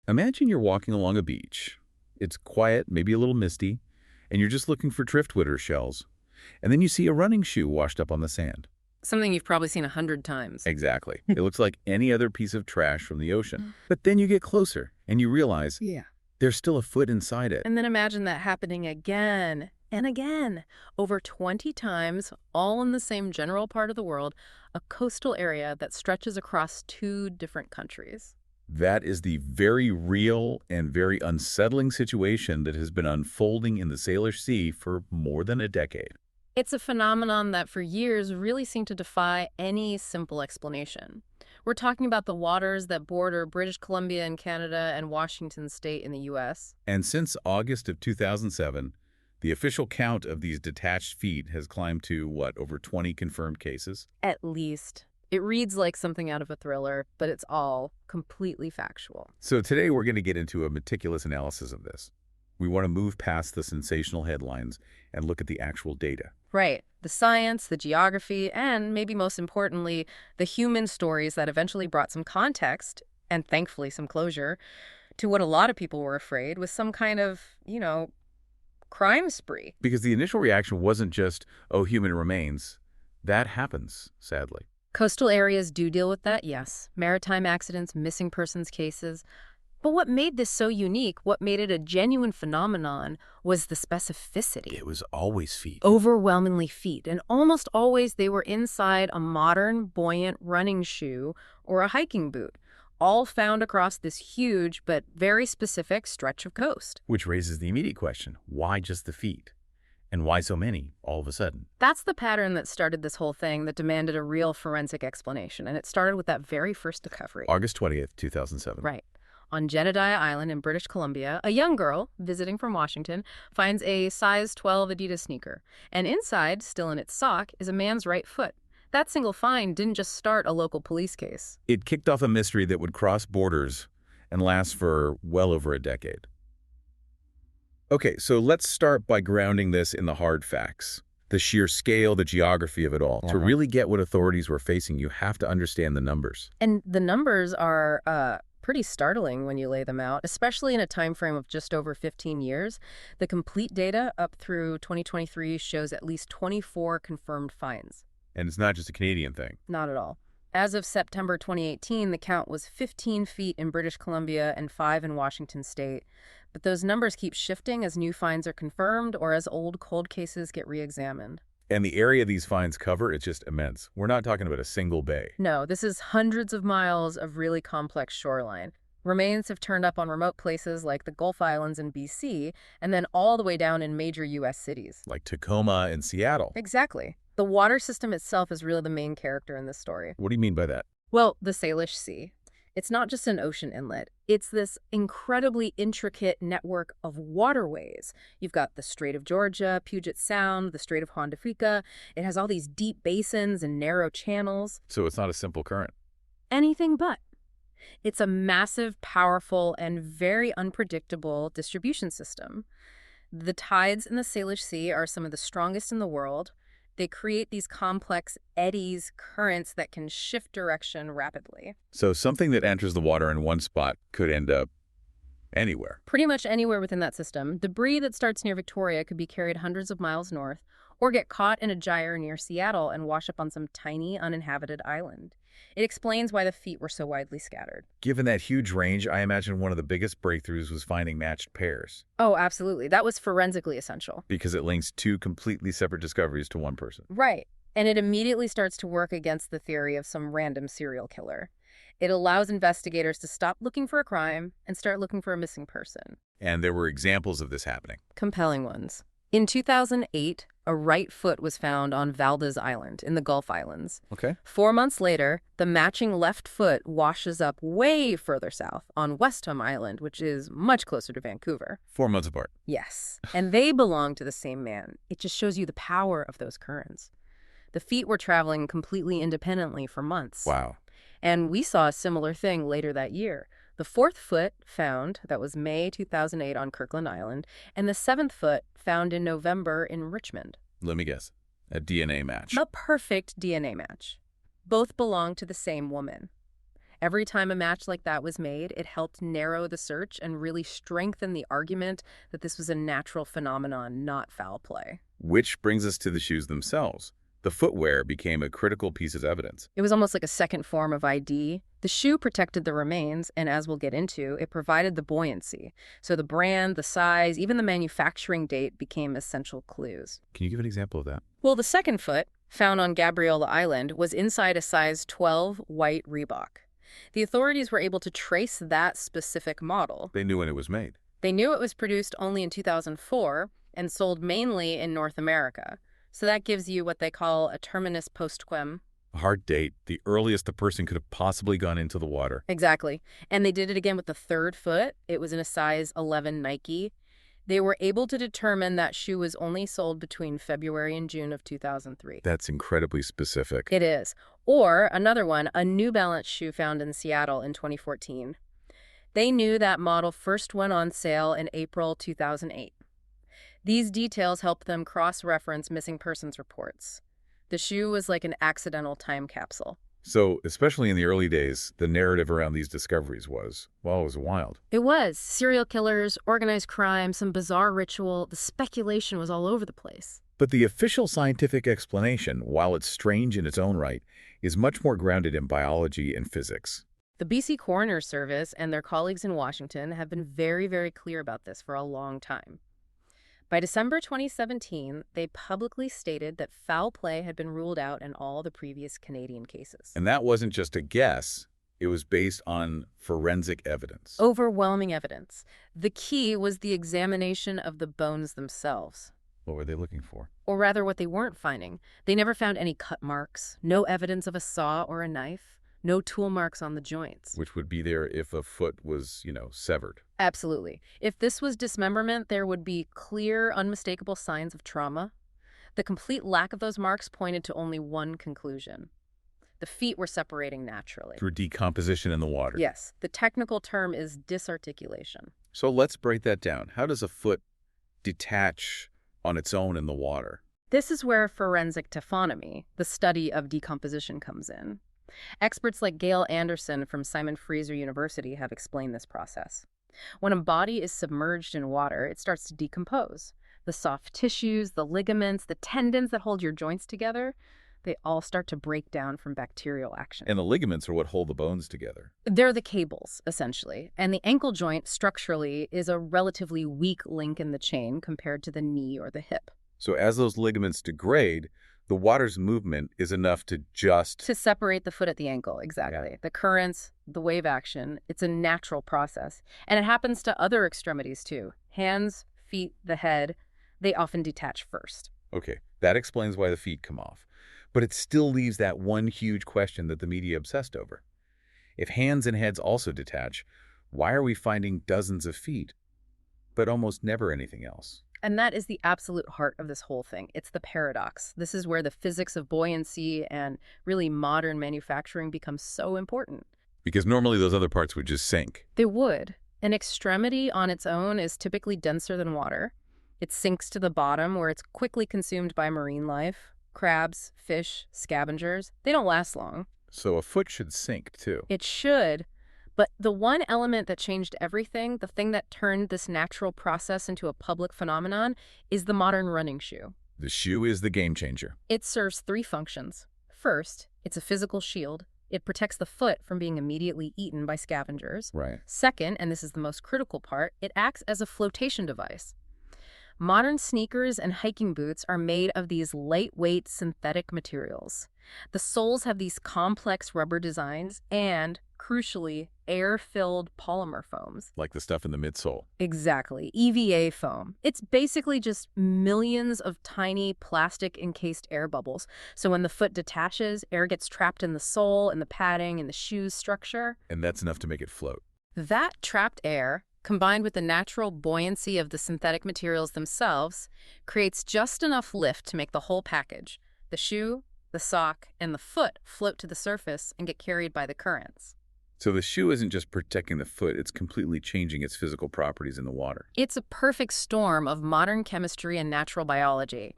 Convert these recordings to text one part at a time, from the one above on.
Imagine you're walking along a beach. It's quiet, maybe a little misty, and you're just looking for driftwood or shells. And then you see a running shoe washed up on the sand. Something you've probably seen 100 times. Exactly. It looks like any other piece of trash from the ocean. But then you get closer, and you realize there's still a foot inside it. And then imagine that happening again and again, over 20 times, all in the same general part of the world, a coastal area that stretches across 2 different countries. That is the very real and very unsettling situation that has been unfolding in the Salish Sea for more than a decade. It's a phenomenon that for years really seemed to defy any simple explanation. We're talking about the waters that border British Columbia in Canada and Washington State in the U.S. And since August of 2007, the official count of these detached feet has climbed to, over 20 confirmed cases? At least. It reads like something out of a thriller, but it's all completely factual. So today we're going to get into a meticulous analysis of this. We want to move past the sensational headlines and look at the actual data. Right. The science, the geography, and maybe most importantly, the human stories that eventually brought some context, and thankfully some closure, to what a lot of people were afraid was some kind of, crime spree. Because the initial reaction wasn't just, oh, human remains. That happens, sadly. Coastal areas do deal with that, yes. Maritime accidents, missing persons cases. But what made this so unique, what made it a genuine phenomenon, was the specificity. It was always feet. Overwhelmingly feet, and almost always they were inside a modern, buoyant running shoe or a hiking boot, all found across this huge but very specific stretch of coast. Which raises the immediate question, why just the feet? And why so many, all of a sudden? That's the pattern that started this whole thing that demanded a real forensic explanation, and it started with that very first discovery. August 20th, 2007. Right. On Jedediah Island in British Columbia, a young girl, visiting from Washington, finds a size 12 Adidas sneaker. And inside, still in its sock, is a man's right foot. That single find didn't just start a local police case. It kicked off a mystery that would cross borders and last for well over a decade. Okay, so let's start by grounding this in the hard facts. The sheer scale, the geography of it all. To really get what authorities were facing, you have to understand the numbers. And the numbers are pretty startling when you lay them out, especially in a time frame of just over 15 years. The complete data up through 2023 shows at least 24 confirmed finds. And it's not just a Canadian thing. Not at all. As of September 2018, the count was 15 feet in British Columbia and 5 in Washington State. But those numbers keep shifting as new finds are confirmed or as old cold cases get re-examined. And the area these finds cover is just immense. We're not talking about a single bay. No, this is hundreds of miles of really complex shoreline. Remains have turned up on remote places like the Gulf Islands in BC, and then all the way down in major U.S. cities. Like Tacoma and Seattle. Exactly. The water system itself is really the main character in this story. What do you mean by that? Well, the Salish Sea. It's not just an ocean inlet. It's this incredibly intricate network of waterways. You've got the Strait of Georgia, Puget Sound, the Strait of Juan de Fuca. It has all these deep basins and narrow channels. So it's not a simple current. Anything but. It's a massive, powerful, and very unpredictable distribution system. The tides in the Salish Sea are some of the strongest in the world. They create these complex eddies, currents that can shift direction rapidly. So something that enters the water in one spot could end up anywhere. Pretty much anywhere within that system. Debris that starts near Victoria could be carried hundreds of miles north, or get caught in a gyre near Seattle and wash up on some tiny, uninhabited island. It explains why the feet were so widely scattered. Given that huge range, I imagine one of the biggest breakthroughs was finding matched pairs. Oh, absolutely. That was forensically essential. Because it links 2 completely separate discoveries to one person. Right. And it immediately starts to work against the theory of some random serial killer. It allows investigators to stop looking for a crime and start looking for a missing person. And there were examples of this happening. Compelling ones. In 2008, a right foot was found on Valdez Island in the Gulf Islands. Okay. 4 months later, the matching left foot washes up way further south on Westham Island, which is much closer to Vancouver. 4 months apart. Yes. And they belong to the same man. It just shows you the power of those currents. The feet were traveling completely independently for months. Wow. And we saw a similar thing later that year. The 4th foot found, that was May 2008 on Kirkland Island, and the 7th foot found in November in Richmond. Let me guess. A DNA match. A perfect DNA match. Both belong to the same woman. Every time a match like that was made, it helped narrow the search and really strengthen the argument that this was a natural phenomenon, not foul play. Which brings us to the shoes themselves. The footwear became a critical piece of evidence. It was almost like a second form of ID. The shoe protected the remains, and as we'll get into, it provided the buoyancy. So the brand, the size, even the manufacturing date became essential clues. Can you give an example of that? Well, the second foot, found on Gabriola Island, was inside a size 12 white Reebok. The authorities were able to trace that specific model. They knew when it was made. They knew it was produced only in 2004 and sold mainly in North America. So that gives you what they call a terminus postquem. A hard date, the earliest the person could have possibly gone into the water. Exactly. And they did it again with the third foot. It was in a size 11 Nike. They were able to determine that shoe was only sold between February and June of 2003. That's incredibly specific. It is. Or another one, a New Balance shoe found in Seattle in 2014. They knew that model first went on sale in April 2008. These details helped them cross-reference missing persons reports. The shoe was like an accidental time capsule. So, especially in the early days, the narrative around these discoveries was, well, it was wild. It was. Serial killers, organized crime, some bizarre ritual. The speculation was all over the place. But the official scientific explanation, while it's strange in its own right, is much more grounded in biology and physics. The BC Coroner's Service and their colleagues in Washington have been very, very clear about this for a long time. By December 2017, they publicly stated that foul play had been ruled out in all the previous Canadian cases. And that wasn't just a guess. It was based on forensic evidence. Overwhelming evidence. The key was the examination of the bones themselves. What were they looking for? Or rather, what they weren't finding. They never found any cut marks, no evidence of a saw or a knife, no tool marks on the joints. Which would be there if a foot was, severed. Absolutely. If this was dismemberment, there would be clear, unmistakable signs of trauma. The complete lack of those marks pointed to only one conclusion. The feet were separating naturally. Through decomposition in the water. Yes. The technical term is disarticulation. So let's break that down. How does a foot detach on its own in the water? This is where forensic taphonomy, the study of decomposition, comes in. Experts like Gail Anderson from Simon Fraser University have explained this process. When a body is submerged in water, it starts to decompose. The soft tissues, the ligaments, the tendons that hold your joints together, they all start to break down from bacterial action. And the ligaments are what hold the bones together. They're the cables, essentially. And the ankle joint, structurally, is a relatively weak link in the chain compared to the knee or the hip. So as those ligaments degrade, the water's movement is enough to just... To separate the foot at the ankle, exactly. Yeah. The currents, the wave action, it's a natural process. And it happens to other extremities, too. Hands, feet, the head, they often detach first. Okay, that explains why the feet come off. But it still leaves that one huge question that the media obsessed over. If hands and heads also detach, why are we finding dozens of feet, but almost never anything else? And that is the absolute heart of this whole thing. It's the paradox. This is where the physics of buoyancy and really modern manufacturing becomes so important. Because normally those other parts would just sink. They would. An extremity on its own is typically denser than water. It sinks to the bottom where it's quickly consumed by marine life. Crabs, fish, scavengers, they don't last long. So a foot should sink, too. It should. But the one element that changed everything, the thing that turned this natural process into a public phenomenon, is the modern running shoe. The shoe is the game changer. It serves three functions. First, it's a physical shield. It protects the foot from being immediately eaten by scavengers. Right. Second, and this is the most critical part, it acts as a flotation device. Modern sneakers and hiking boots are made of these lightweight synthetic materials. The soles have these complex rubber designs and, crucially, air-filled polymer foams. Like the stuff in the midsole. Exactly. EVA foam. It's basically just millions of tiny plastic-encased air bubbles. So when the foot detaches, air gets trapped in the sole, in the padding, in the shoe's structure. And that's enough to make it float. That trapped air, combined with the natural buoyancy of the synthetic materials themselves, creates just enough lift to make the whole package, the shoe, the sock, and the foot, float to the surface and get carried by the currents. So the shoe isn't just protecting the foot, it's completely changing its physical properties in the water. It's a perfect storm of modern chemistry and natural biology.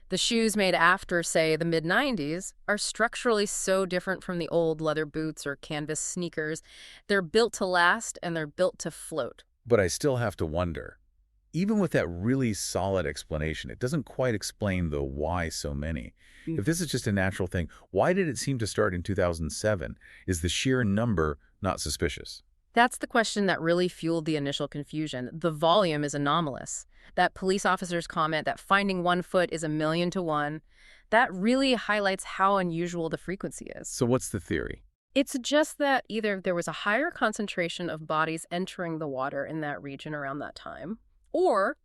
The shoes made after, say, the mid-90s are structurally so different from the old leather boots or canvas sneakers. They're built to last and they're built to float. But I still have to wonder, even with that really solid explanation, it doesn't quite explain the why so many. If this is just a natural thing, why did it seem to start in 2007? Is the sheer number not suspicious? That's the question that really fueled the initial confusion. The volume is anomalous. That police officer's comment that finding one foot is 1,000,000 to 1, that really highlights how unusual the frequency is. So what's the theory? It suggests that either there was a higher concentration of bodies entering the water in that region around that time, or,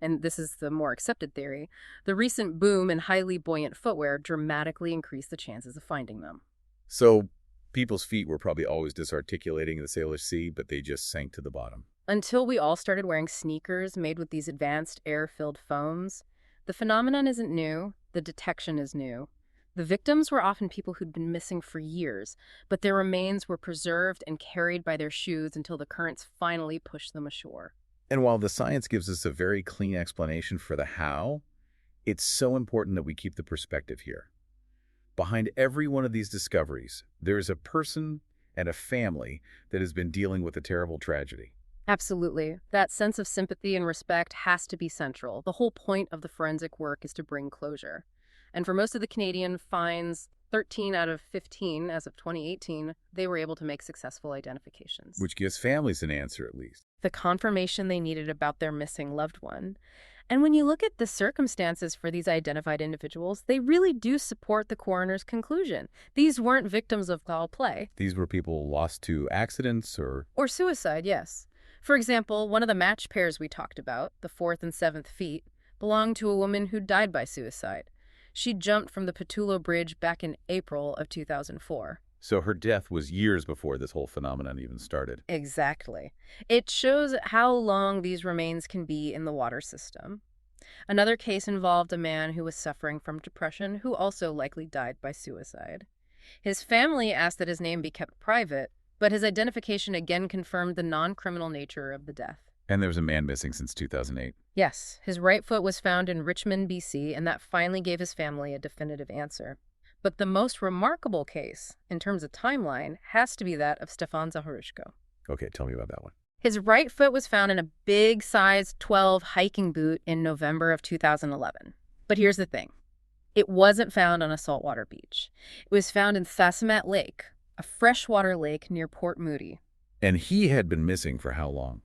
and this is the more accepted theory, the recent boom in highly buoyant footwear dramatically increased the chances of finding them. So people's feet were probably always disarticulating in the Salish Sea, but they just sank to the bottom. Until we all started wearing sneakers made with these advanced air-filled foams, the phenomenon isn't new, the detection is new. The victims were often people who'd been missing for years, but their remains were preserved and carried by their shoes until the currents finally pushed them ashore. And while the science gives us a very clean explanation for the how, it's so important that we keep the perspective here. Behind every one of these discoveries, there is a person and a family that has been dealing with a terrible tragedy. Absolutely. That sense of sympathy and respect has to be central. The whole point of the forensic work is to bring closure. And for most of the Canadian finds, 13 out of 15 as of 2018, they were able to make successful identifications. Which gives families an answer at least. The confirmation they needed about their missing loved one. And when you look at the circumstances for these identified individuals, they really do support the coroner's conclusion. These weren't victims of foul play. These were people lost to accidents or suicide, yes. For example, one of the match pairs we talked about, the 4th and 7th feet, belonged to a woman who died by suicide. She jumped from the Petulo Bridge back in April of 2004. So her death was years before this whole phenomenon even started. Exactly. It shows how long these remains can be in the water system. Another case involved a man who was suffering from depression who also likely died by suicide. His family asked that his name be kept private, but his identification again confirmed the non-criminal nature of the death. And there was a man missing since 2008. Yes, his right foot was found in Richmond, BC, and that finally gave his family a definitive answer. But the most remarkable case, in terms of timeline, has to be that of Stefan Zaharushko. Okay, tell me about that one. His right foot was found in a big size 12 hiking boot in November of 2011. But here's the thing. It wasn't found on a saltwater beach. It was found in Sassamat Lake, a freshwater lake near Port Moody. And he had been missing for how long?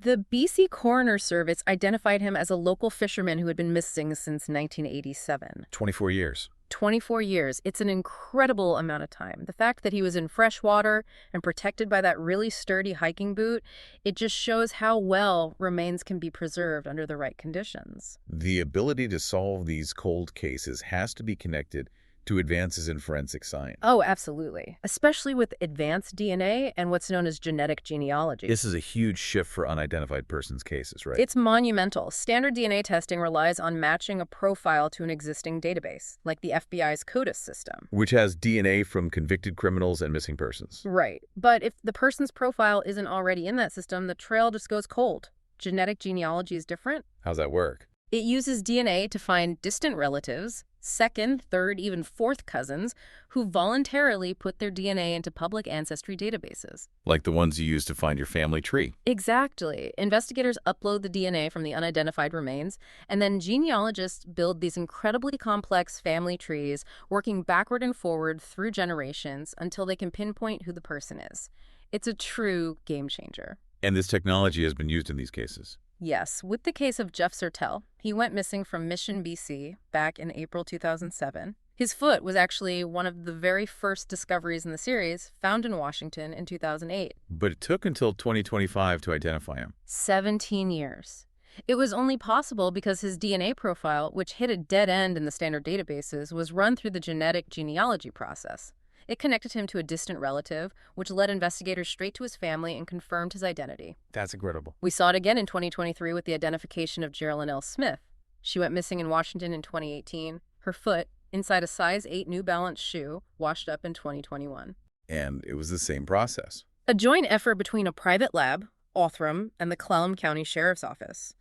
The BC Coroner Service identified him as a local fisherman who had been missing since 1987. 24 years. 24 years. It's an incredible amount of time. The fact that he was in fresh water and protected by that really sturdy hiking boot, it just shows how well remains can be preserved under the right conditions. The ability to solve these cold cases has to be connected to advances in forensic science. Oh, absolutely. Especially with advanced DNA and what's known as genetic genealogy. This is a huge shift for unidentified persons cases, right? It's monumental. Standard DNA testing relies on matching a profile to an existing database, like the FBI's CODIS system. Which has DNA from convicted criminals and missing persons. Right. But if the person's profile isn't already in that system, the trail just goes cold. Genetic genealogy is different. How's that work? It uses DNA to find distant relatives, second, third, even fourth cousins, who voluntarily put their DNA into public ancestry databases. Like the ones you use to find your family tree. Exactly. Investigators upload the DNA from the unidentified remains, and then genealogists build these incredibly complex family trees, working backward and forward through generations until they can pinpoint who the person is. It's a true game changer. And this technology has been used in these cases. Yes, with the case of Jeff Sertel, he went missing from Mission, BC, back in April 2007. His foot was actually one of the very first discoveries in the series, found in Washington in 2008. But it took until 2025 to identify him. 17 years. It was only possible because his DNA profile, which hit a dead end in the standard databases, was run through the genetic genealogy process. It connected him to a distant relative, which led investigators straight to his family and confirmed his identity. That's incredible. We saw it again in 2023 with the identification of Geraldine L. Smith. She went missing in Washington in 2018. Her foot, inside a size 8 New Balance shoe, washed up in 2021. And it was the same process. A joint effort between a private lab, Othram, and the Clallam County Sheriff's Office.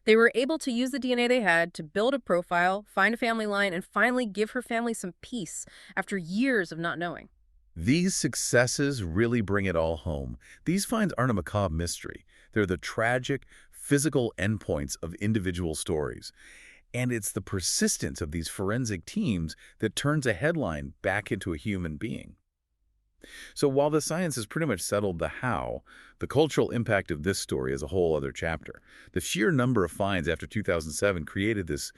They were able to use the DNA they had to build a profile, find a family line, and finally give her family some peace after years of not knowing. These successes really bring it all home. These finds aren't a macabre mystery. They're the tragic, physical endpoints of individual stories. And it's the persistence of these forensic teams that turns a headline back into a human being. So while the science has pretty much settled the how, the cultural impact of this story is a whole other chapter. The sheer number of finds after 2007 created this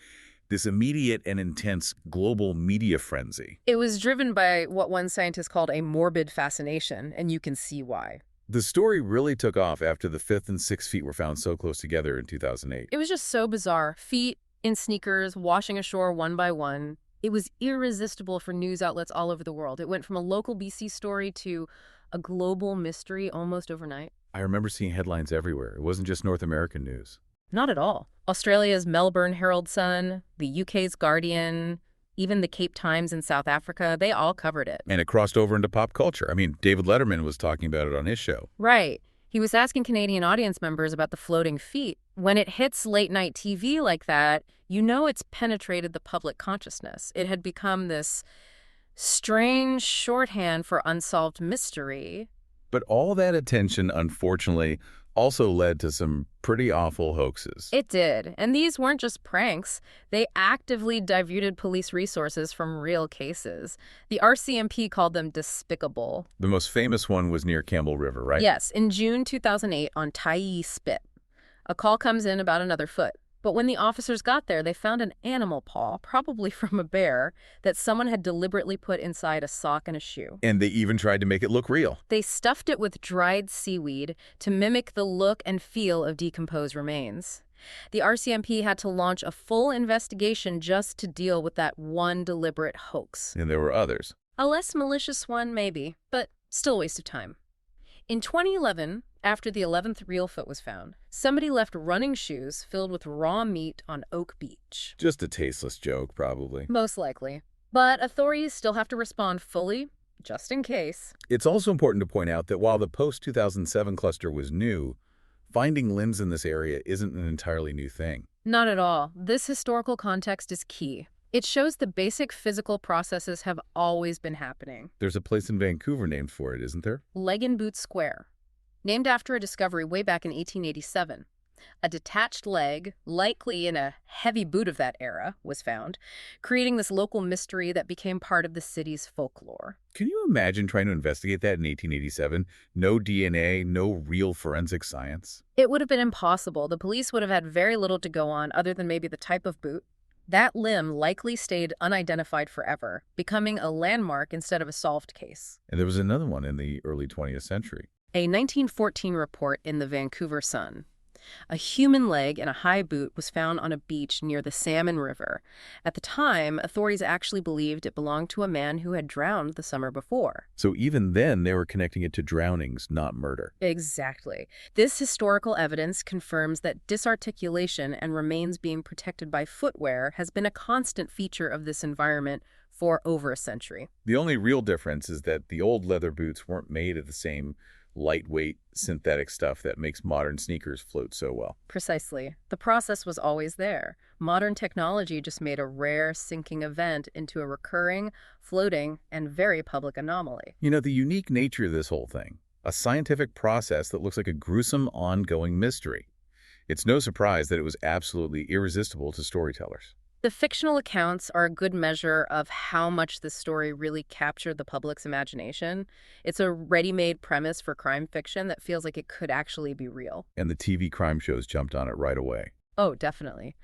immediate and intense global media frenzy. It was driven by what one scientist called a morbid fascination, and you can see why. The story really took off after the fifth and sixth feet were found so close together in 2008. It was just so bizarre. Feet in sneakers, washing ashore one by one. It was irresistible for news outlets all over the world. It went from a local BC story to a global mystery almost overnight. I remember seeing headlines everywhere. It wasn't just North American news. Not at all. Australia's Melbourne Herald Sun, the UK's Guardian, even the Cape Times in South Africa, they all covered it. And it crossed over into pop culture. I mean, David Letterman was talking about it on his show. Right. He was asking Canadian audience members about the floating feet. When it hits late-night TV like that, you know it's penetrated the public consciousness. It had become this strange shorthand for unsolved mystery. But all that attention, unfortunately, also led to some pretty awful hoaxes. It did. And these weren't just pranks. They actively diverted police resources from real cases. The RCMP called them despicable. The most famous one was near Campbell River, right? Yes, in June 2008 on Tyee Spit. A call comes in about another foot. But when the officers got there, they found an animal paw, probably from a bear, that someone had deliberately put inside a sock and a shoe. And they even tried to make it look real. They stuffed it with dried seaweed to mimic the look and feel of decomposed remains. The RCMP had to launch a full investigation just to deal with that one deliberate hoax. And there were others. A less malicious one, maybe, but still a waste of time. In 2011, after the 11th real foot was found, somebody left running shoes filled with raw meat on Oak Beach. Just a tasteless joke, probably. Most likely. But authorities still have to respond fully, just in case. It's also important to point out that while the post-2007 cluster was new, finding limbs in this area isn't an entirely new thing. Not at all. This historical context is key. It shows the basic physical processes have always been happening. There's a place in Vancouver named for it, isn't there? Leg and Boot Square, named after a discovery way back in 1887. A detached leg, likely in a heavy boot of that era, was found, creating this local mystery that became part of the city's folklore. Can you imagine trying to investigate that in 1887? No DNA, no real forensic science. It would have been impossible. The police would have had very little to go on other than maybe the type of boot. That limb likely stayed unidentified forever, becoming a landmark instead of a solved case. And there was another one in the early 20th century. A 1914 report in the Vancouver Sun. A human leg in a high boot was found on a beach near the Salmon River. At the time, authorities actually believed it belonged to a man who had drowned the summer before. So even then, they were connecting it to drownings, not murder. Exactly. This historical evidence confirms that disarticulation and remains being protected by footwear has been a constant feature of this environment for over a century. The only real difference is that the old leather boots weren't made of the same lightweight synthetic stuff that makes modern sneakers float so well. Precisely. The process was always there. Modern technology just made a rare sinking event into a recurring, floating, and very public anomaly. You know, the unique nature of this whole thing, a scientific process that looks like a gruesome, ongoing mystery. It's no surprise that it was absolutely irresistible to storytellers. The fictional accounts are a good measure of how much this story really captured the public's imagination. It's a ready-made premise for crime fiction that feels like it could actually be real. And the TV crime shows jumped on it right away. Oh, definitely.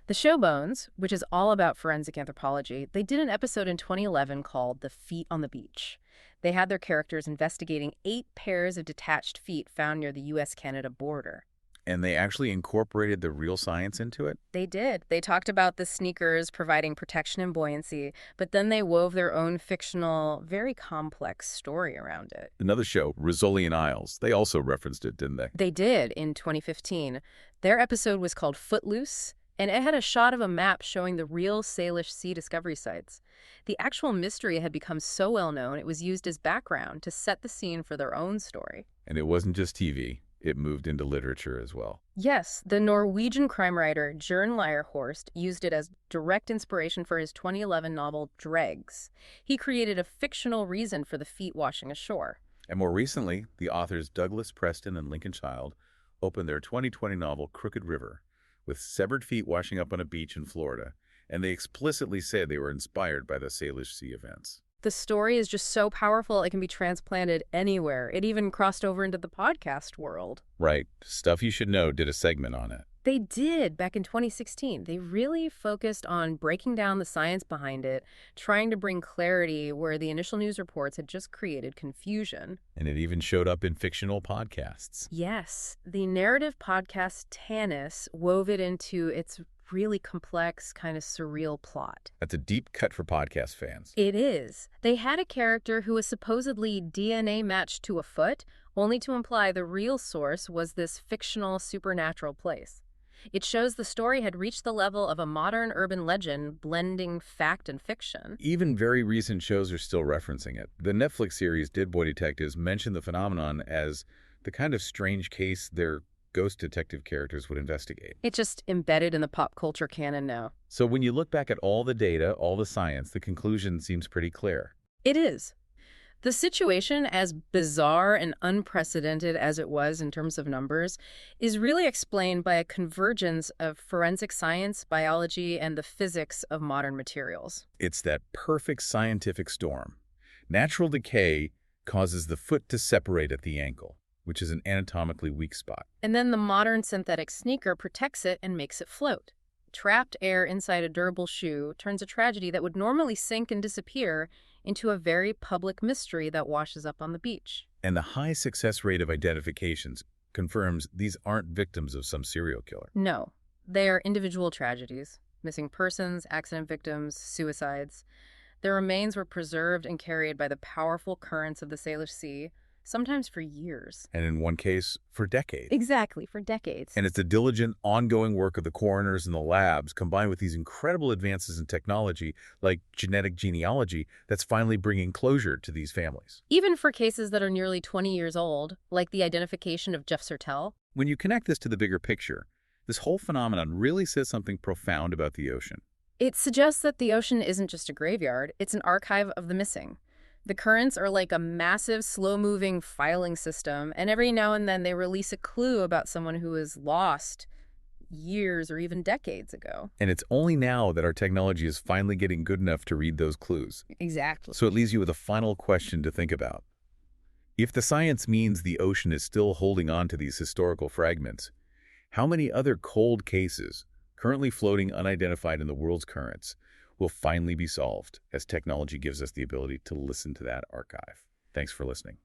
The show Bones, which is all about forensic anthropology, they did an episode in 2011 called The Feet on the Beach. They had their characters investigating 8 pairs of detached feet found near the U.S.-Canada border. And they actually incorporated the real science into it? They did. They talked about the sneakers providing protection and buoyancy, but then they wove their own fictional, very complex story around it. Another show, Rizzoli Isles, they also referenced it, didn't they? They did in 2015. Their episode was called Footloose, and it had a shot of a map showing the real Salish Sea discovery sites. The actual mystery had become so well known, it was used as background to set the scene for their own story. And it wasn't just TV. it moved into literature as well. Yes, the Norwegian crime writer Jørn Lierhorst used it as direct inspiration for his 2011 novel Dregs. He created a fictional reason for the feet washing ashore. And more recently, the authors Douglas Preston and Lincoln Child opened their 2020 novel Crooked River, with severed feet washing up on a beach in Florida, and they explicitly said they were inspired by the Salish Sea events. The story is just so powerful, it can be transplanted anywhere. It even crossed over into the podcast world. Right. Stuff You Should Know did a segment on it. They did back in 2016. They really focused on breaking down the science behind it, trying to bring clarity where the initial news reports had just created confusion. And it even showed up in fictional podcasts. Yes, the narrative podcast Tanis wove it into its really complex, kind of surreal plot. That's a deep cut for podcast fans. It is. They had a character who was supposedly DNA matched to a foot, only to imply the real source was this fictional supernatural place. It shows the story had reached the level of a modern urban legend, blending fact and fiction. Even very recent shows are still referencing it. The Netflix series Dead Boy Detectives mentioned the phenomenon as the kind of strange case their ghost detective characters would investigate. It's just embedded in the pop culture canon now. So when you look back at all the data, all the science, the conclusion seems pretty clear. It is. The situation, as bizarre and unprecedented as it was in terms of numbers, is really explained by a convergence of forensic science, biology, and the physics of modern materials. It's that perfect scientific storm. Natural decay causes the foot to separate at the ankle, which is an anatomically weak spot. And then the modern synthetic sneaker protects it and makes it float. Trapped air inside a durable shoe turns a tragedy that would normally sink and disappear into a very public mystery that washes up on the beach. And the high success rate of identifications confirms these aren't victims of some serial killer. No, they are individual tragedies. Missing persons, accident victims, suicides. Their remains were preserved and carried by the powerful currents of the Salish Sea, sometimes for years. And in one case, for decades. Exactly, for decades. And it's the diligent, ongoing work of the coroners and the labs, combined with these incredible advances in technology, like genetic genealogy, that's finally bringing closure to these families. Even for cases that are nearly 20 years old, like the identification of Jeff Sertel. When you connect this to the bigger picture, this whole phenomenon really says something profound about the ocean. It suggests that the ocean isn't just a graveyard, it's an archive of the missing. The currents are like a massive, slow-moving filing system, and every now and then they release a clue about someone who is lost years or even decades ago. And it's only now that our technology is finally getting good enough to read those clues. Exactly. So it leaves you with a final question to think about. If the science means the ocean is still holding on to these historical fragments, how many other cold cases, currently floating unidentified in the world's currents, will finally be solved as technology gives us the ability to listen to that archive? Thanks for listening.